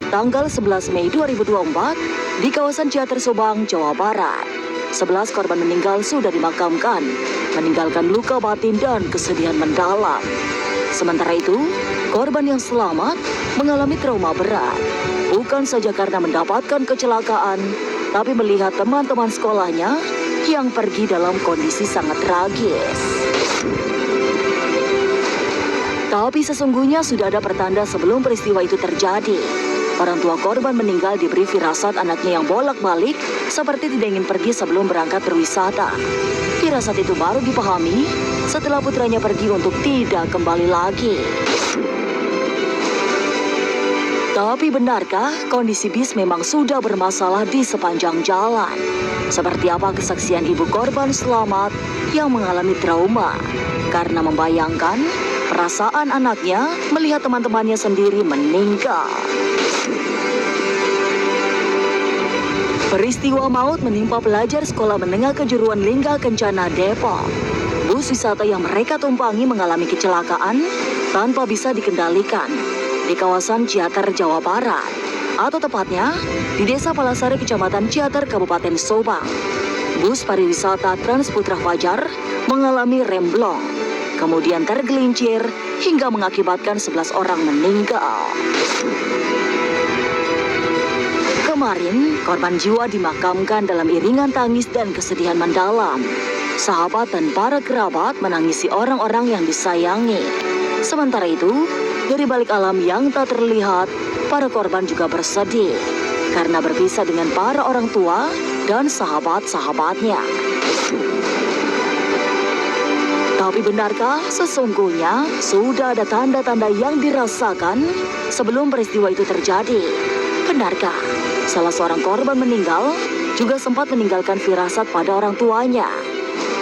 tanggal 11 Mei 2024 di kawasan Ciater Subang, Jawa Barat. 11 korban meninggal sudah dimakamkan, meninggalkan luka batin dan kesedihan mendalam. Sementara itu, korban yang selamat mengalami trauma berat, bukan saja karena mendapatkan kecelakaan, tapi melihat teman-teman sekolahnya yang pergi dalam kondisi sangat tragis. Tapi sesungguhnya sudah ada pertanda sebelum peristiwa itu terjadi. Orang tua korban meninggal diberi firasat anaknya yang bolak-balik seperti tidak ingin pergi sebelum berangkat berwisata. Firasat itu baru dipahami setelah putranya pergi untuk tidak kembali lagi. Tapi benarkah kondisi bis memang sudah bermasalah di sepanjang jalan? Seperti apa kesaksian ibu korban selamat yang mengalami trauma karena membayangkan perasaan anaknya melihat teman-temannya sendiri meninggal. Peristiwa maut menimpa pelajar sekolah menengah kejuruan Lingga Kencana Depok. Bus wisata yang mereka tumpangi mengalami kecelakaan tanpa bisa dikendalikan di kawasan Ciater, Jawa Barat, atau tepatnya di Desa Palasari, Kecamatan Ciater, Kabupaten Subang. Bus pariwisata Trans Putra Fajar mengalami remblong, kemudian tergelincir hingga mengakibatkan 11 orang meninggal. Kemarin, korban jiwa dimakamkan dalam iringan tangis dan kesedihan mendalam. Sahabat dan para kerabat menangisi orang-orang yang disayangi. Sementara itu, dari balik alam yang tak terlihat, para korban juga bersedih karena berpisah dengan para orang tua dan sahabat-sahabatnya. Tapi benarkah sesungguhnya sudah ada tanda-tanda yang dirasakan sebelum peristiwa itu terjadi? Benarkah salah seorang korban meninggal juga sempat meninggalkan firasat pada orang tuanya?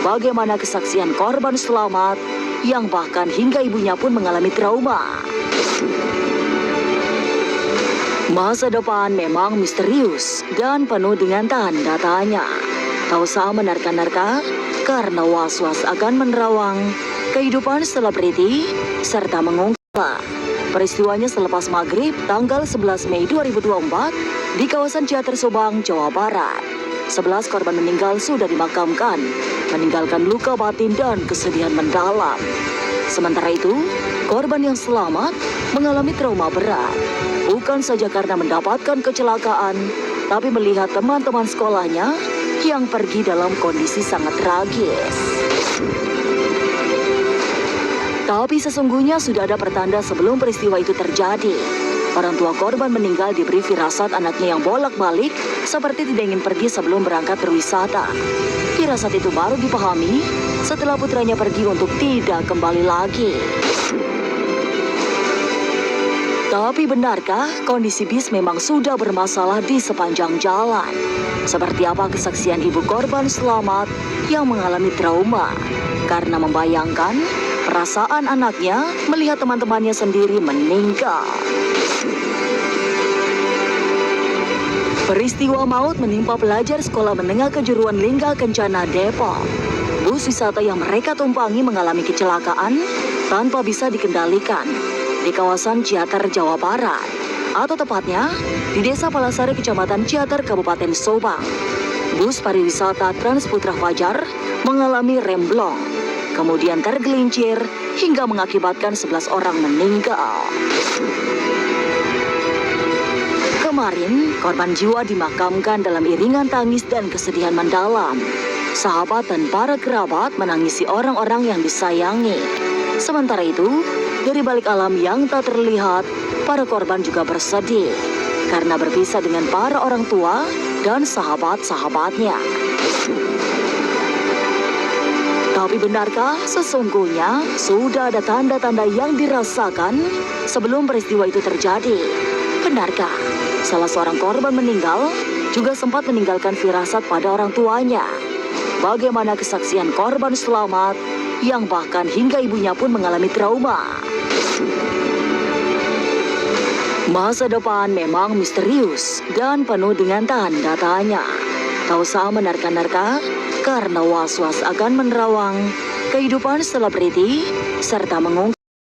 Bagaimana kesaksian korban selamat yang bahkan hingga ibunya pun mengalami trauma? Masa depan memang misterius dan penuh dengan tanda tanya. Tak usah menerka-nerka karena was-was akan menerawang kehidupan selebriti serta mengungkap peristiwanya selepas maghrib tanggal 11 Mei 2024 di kawasan Ciater Subang, Jawa Barat. 11 korban meninggal sudah dimakamkan, meninggalkan luka batin dan kesedihan mendalam. Sementara itu, korban yang selamat mengalami trauma berat, bukan saja karena mendapatkan kecelakaan, tapi melihat teman-teman sekolahnya yang pergi dalam kondisi sangat tragis. Tapi sesungguhnya sudah ada pertanda sebelum peristiwa itu terjadi. Orang tua korban meninggal diberi firasat anaknya yang bolak-balik seperti tidak ingin pergi sebelum berangkat berwisata. Firasat itu baru dipahami setelah putranya pergi untuk tidak kembali lagi. Tapi benarkah kondisi bis memang sudah bermasalah di sepanjang jalan? Seperti apa kesaksian ibu korban selamat yang mengalami trauma karena membayangkan perasaan anaknya melihat teman-temannya sendiri meninggal. Peristiwa maut menimpa pelajar sekolah menengah kejuruan Lingga Kencana Depok. Bus wisata yang mereka tumpangi mengalami kecelakaan tanpa bisa dikendalikan di kawasan Ciater, Jawa Barat, atau tepatnya di Desa Palasari, Kecamatan Ciater, Kabupaten Subang. Bus pariwisata Trans Putra Fajar mengalami remblong, kemudian tergelincir hingga mengakibatkan 11 orang meninggal. Kemarin, korban jiwa dimakamkan dalam iringan tangis dan kesedihan mendalam. Sahabat dan para kerabat menangisi orang-orang yang disayangi. Sementara itu, dari balik alam yang tak terlihat, para korban juga bersedih karena berpisah dengan para orang tua dan sahabat-sahabatnya. Tapi benarkah sesungguhnya sudah ada tanda-tanda yang dirasakan sebelum peristiwa itu terjadi? Benarkah salah seorang korban meninggal juga sempat meninggalkan firasat pada orang tuanya? Bagaimana kesaksian korban selamat yang bahkan hingga ibunya pun mengalami trauma? Masa depan memang misterius dan penuh dengan tanda tanya. Tak usah menerka-nerka karena was-was akan menerawang kehidupan selebriti serta mengungkap